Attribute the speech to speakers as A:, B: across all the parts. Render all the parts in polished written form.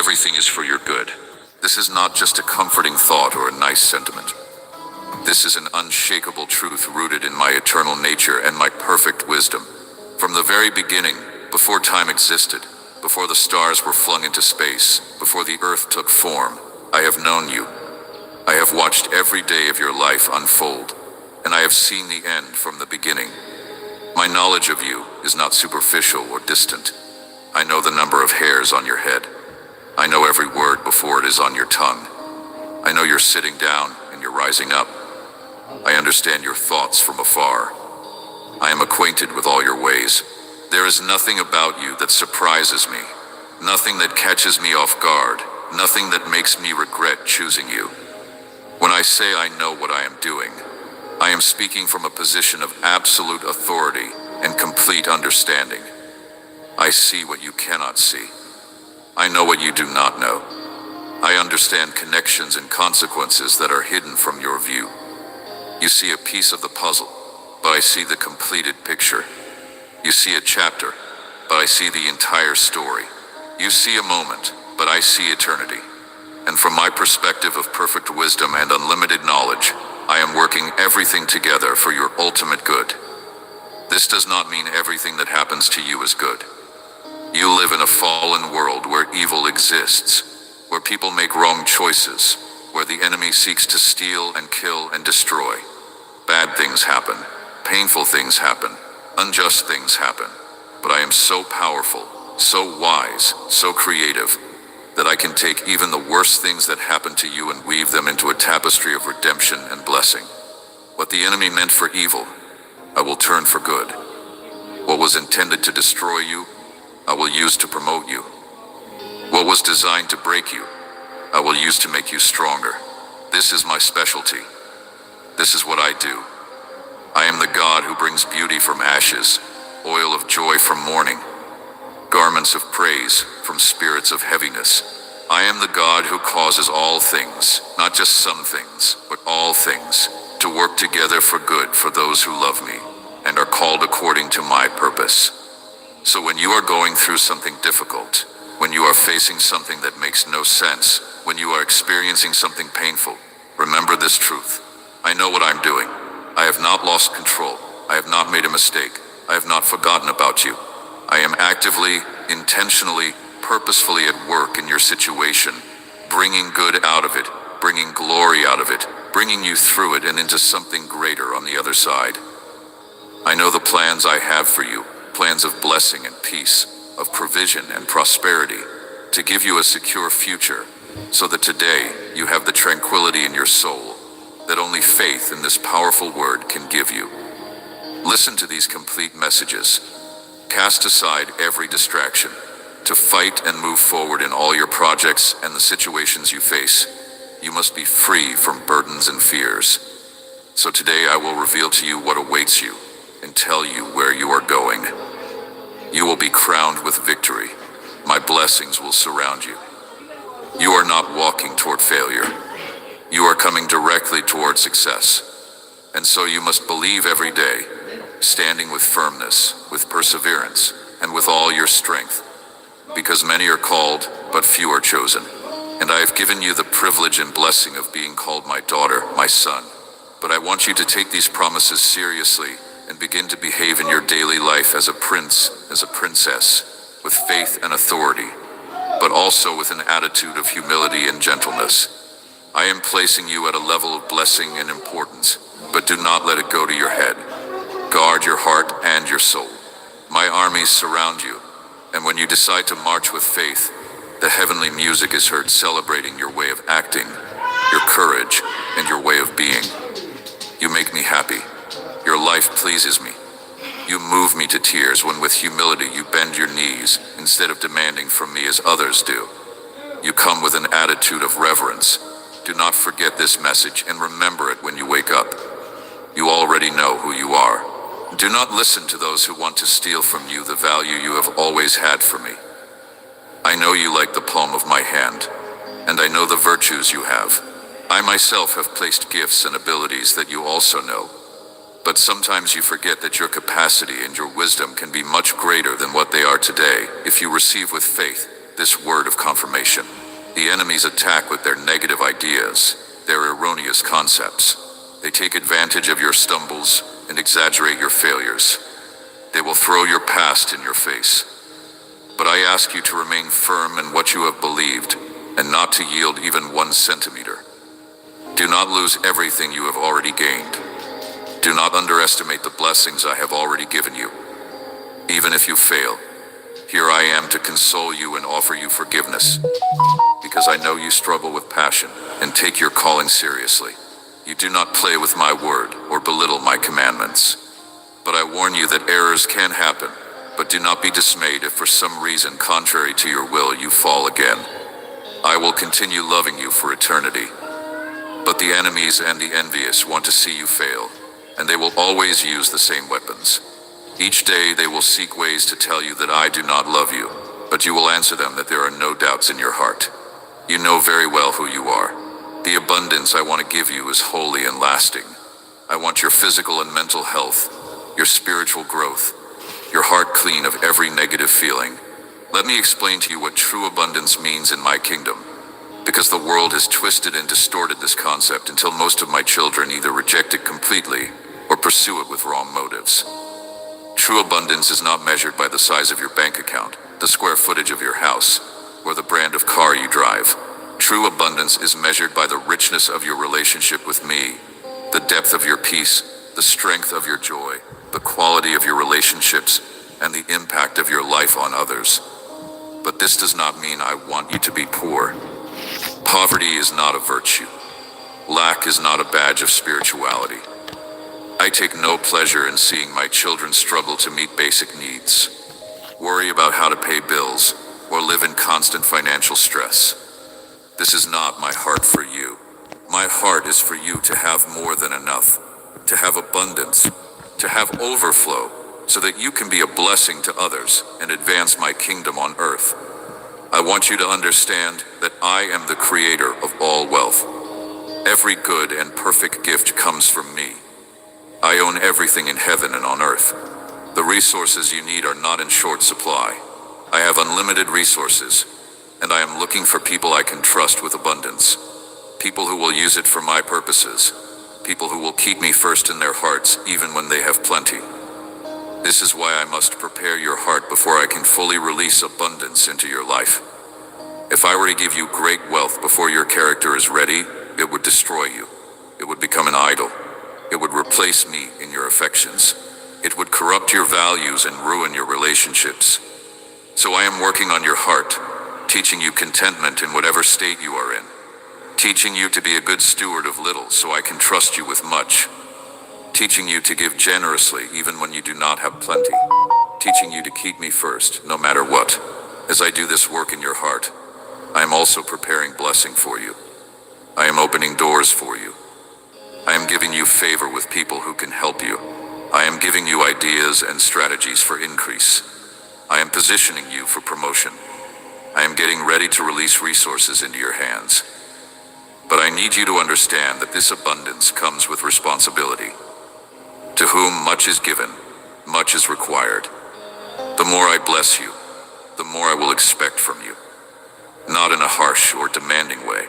A: everything is for your good. This is not just a comforting thought or a nice sentiment. This is an unshakable truth rooted in my eternal nature and my perfect wisdom. From the very beginning, before time existed, before the stars were flung into space, before the earth took form, I have known you. I have watched every day of your life unfold, and I have seen the end from the beginning. My knowledge of you is not superficial or distant. I know the number of hairs on your head. I know every word before it is on your tongue. I know you're sitting down and you're rising up. I understand your thoughts from afar. I am acquainted with all your ways. There is nothing about you that surprises me, nothing that catches me off guard, nothing that makes me regret choosing you. When I say I know what I am doing, I am speaking from a position of absolute authority and complete understanding. I see what you cannot see. I know what you do not know. I understand connections and consequences that are hidden from your view. You see a piece of the puzzle, but I see the completed picture. You see a chapter, but I see the entire story. You see a moment, but I see eternity. And from my perspective of perfect wisdom and unlimited knowledge, I am working everything together for your ultimate good. This does not mean everything that happens to you is good. You live in a fallen world where evil exists, where people make wrong choices, where the enemy seeks to steal and kill and destroy. Bad things happen, painful things happen, unjust things happen. But I am so powerful, so wise, so creative, that I can take even the worst things that happen to you and weave them into a tapestry of redemption and blessing. What the enemy meant for evil, I will turn for good. What was intended to destroy you, I will use to promote you. What was designed to break you, I will use to make you stronger. This is my specialty. This is what I do. I am the God who brings beauty from ashes, oil of joy from mourning, garments of praise from spirits of heaviness. I am the God who causes all things, not just some things, but all things, to work together for good for those who love me and are called according to my purpose. So when you are going through something difficult, when you are facing something that makes no sense, when you are experiencing something painful, remember this truth. I know what I'm doing. I have not lost control. I have not made a mistake. I have not forgotten about you. I am actively, intentionally, purposefully at work in your situation, bringing good out of it, bringing glory out of it, bringing you through it and into something greater on the other side. I know the plans I have for you, plans of blessing and peace, of provision and prosperity, to give you a secure future, so that today you have the tranquility in your soul that only faith in this powerful word can give you. Listen to these complete messages. Cast aside every distraction to fight and move forward in all your projects and the situations you face. You must be free from burdens and fears. So today I will reveal to you what awaits you and tell you where you are going. You will be crowned with victory. My blessings will surround you. You are not walking toward failure. You are coming directly toward success. And so you must believe every day, standing with firmness, with perseverance, and with all your strength. Because many are called, but few are chosen. And I have given you the privilege and blessing of being called my daughter, my son. But I want you to take these promises seriously and begin to behave in your daily life as a prince, as a princess, with faith and authority, but also with an attitude of humility and gentleness. I am placing you at a level of blessing and importance, but do not let it go to your head. Guard your heart and your soul. My armies surround you, and when you decide to march with faith, the heavenly music is heard celebrating your way of acting, your courage, and your way of being. You make me happy. Your life pleases me. You move me to tears when with humility you bend your knees instead of demanding from me as others do. You come with an attitude of reverence. Do not forget this message and remember it when you wake up. You already know who you are. Do not listen to those who want to steal from you the value you have always had for me. I know you like the palm of my hand, and I know the virtues you have. I myself have placed gifts and abilities that you also know. But sometimes you forget that your capacity and your wisdom can be much greater than what they are today if you receive with faith this word of confirmation. The enemies attack with their negative ideas, their erroneous concepts. They take advantage of your stumbles and exaggerate your failures. They will throw your past in your face. But I ask you to remain firm in what you have believed and not to yield even 1 centimeter. Do not lose everything you have already gained. Do not underestimate the blessings I have already given you. Even if you fail, here I am to console you and offer you forgiveness, because I know you struggle with passion and take your calling seriously. You do not play with my word or belittle my commandments. But I warn you that errors can happen, but do not be dismayed if for some reason contrary to your will you fall again. I will continue loving you for eternity. But the enemies and the envious want to see you fail, and they will always use the same weapons. Each day they will seek ways to tell you that I do not love you, but you will answer them that there are no doubts in your heart. You know very well who you are. The abundance I want to give you is holy and lasting. I want your physical and mental health, your spiritual growth, your heart clean of every negative feeling. Let me explain to you what true abundance means in my kingdom, because the world has twisted and distorted this concept until most of my children either reject it completely or pursue it with wrong motives. True abundance is not measured by the size of your bank account, the square footage of your house, or the brand of car you drive. True abundance is measured by the richness of your relationship with me, the depth of your peace, the strength of your joy, the quality of your relationships, and the impact of your life on others. But this does not mean I want you to be poor. Poverty is not a virtue. Lack is not a badge of spirituality. I take no pleasure in seeing my children struggle to meet basic needs, worry about how to pay bills, or live in constant financial stress. This is not my heart for you. My heart is for you to have more than enough, to have abundance, to have overflow, so that you can be a blessing to others and advance my kingdom on earth. I want you to understand that I am the creator of all wealth. Every good and perfect gift comes from me. I own everything in heaven and on earth. The resources you need are not in short supply. I have unlimited resources, and I am looking for people I can trust with abundance. People who will use it for my purposes. People who will keep me first in their hearts even when they have plenty. This is why I must prepare your heart before I can fully release abundance into your life. If I were to give you great wealth before your character is ready, it would destroy you. It would become an idol. It would replace me in your affections. It would corrupt your values and ruin your relationships. So I am working on your heart, teaching you contentment in whatever state you are in, teaching you to be a good steward of little so I can trust you with much, teaching you to give generously even when you do not have plenty, teaching you to keep me first no matter what. As I do this work in your heart, I am also preparing blessing for you. I am opening doors for you. I am giving you favor with people who can help you. I am giving you ideas and strategies for increase. I am positioning you for promotion. I am getting ready to release resources into your hands. But I need you to understand that this abundance comes with responsibility. To whom much is given, much is required. The more I bless you, the more I will expect from you. Not in a harsh or demanding way,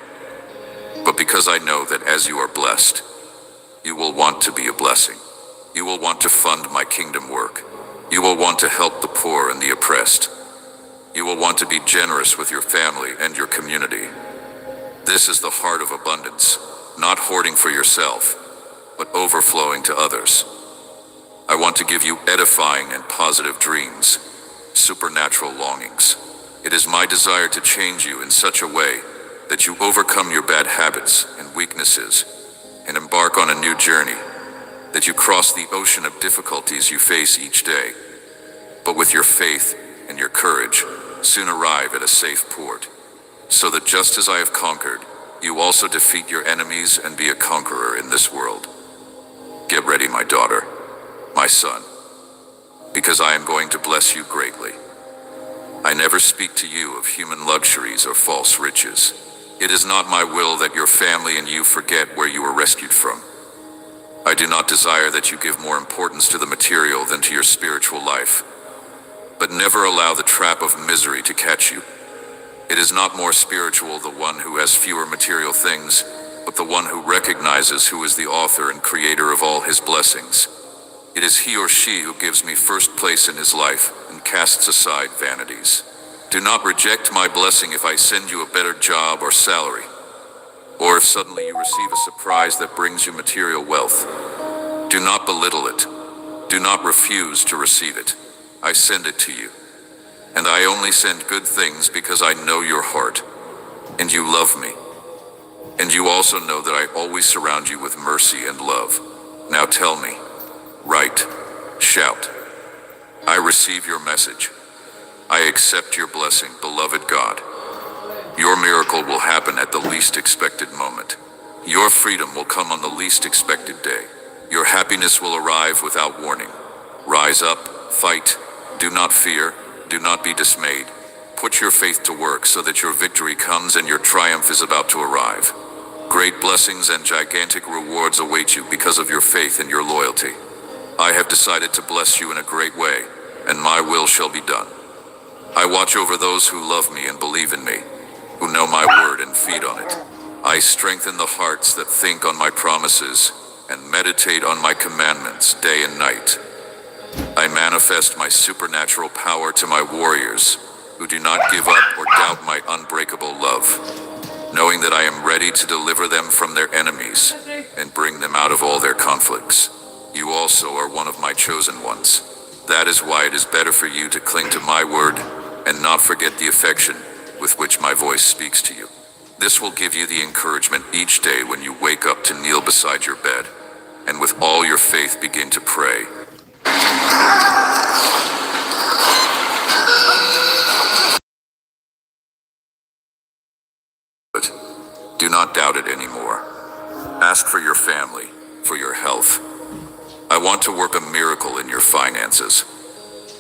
A: but because I know that as you are blessed, you will want to be a blessing. You will want to fund my kingdom work. You will want to help the poor and the oppressed. You will want to be generous with your family and your community. This is the heart of abundance, not hoarding for yourself, but overflowing to others. I want to give you edifying and positive dreams, supernatural longings. It is my desire to change you in such a way that you overcome your bad habits and weaknesses and embark on a new journey, that you cross the ocean of difficulties you face each day, but with your faith and your courage, soon arrive at a safe port, so that just as I have conquered, you also defeat your enemies and be a conqueror in this world. Get ready, my daughter, my son, because I am going to bless you greatly. I never speak to you of human luxuries or false riches. It is not my will that your family and you forget where you were rescued from. I do not desire that you give more importance to the material than to your spiritual life. But never allow the trap of misery to catch you. It is not more spiritual the one who has fewer material things, but the one who recognizes who is the author and creator of all his blessings. It is he or she who gives me first place in his life and casts aside vanities. Do not reject my blessing if I send you a better job or salary, or if suddenly you receive a surprise that brings you material wealth. Do not belittle it. Do not refuse to receive it. I send it to you. And I only send good things because I know your heart, and you love me. And you also know that I always surround you with mercy and love. Now tell me, write, shout. I receive your message. I accept your blessing, beloved God. Your miracle will happen at the least expected moment. Your freedom will come on the least expected day. Your happiness will arrive without warning. Rise up, fight, do not fear, do not be dismayed. Put your faith to work so that your victory comes and your triumph is about to arrive. Great blessings and gigantic rewards await you because of your faith and your loyalty. I have decided to bless you in a great way, and my will shall be done. I watch over those who love me and believe in me, who know my word and feed on it. I strengthen the hearts that think on my promises and meditate on my commandments day and night. I manifest my supernatural power to my warriors, who do not give up or doubt my unbreakable love, knowing that I am ready to deliver them from their enemies and bring them out of all their conflicts. You also are one of my chosen ones. That is why it is better for you to cling to my word and not forget the affection with which my voice speaks to you. This will give you the encouragement each day when you wake up to kneel beside your bed, and with all your faith begin to pray. But do not doubt it anymore. Ask for your family, for your health. I want to work a miracle in your finances.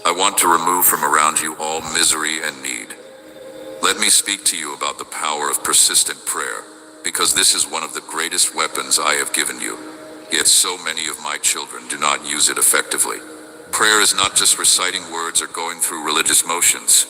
A: I want to remove from around you all misery and need. Let me speak to you about the power of persistent prayer, because this is one of the greatest weapons I have given you. Yet so many of my children do not use it effectively. Prayer is not just reciting words or going through religious motions.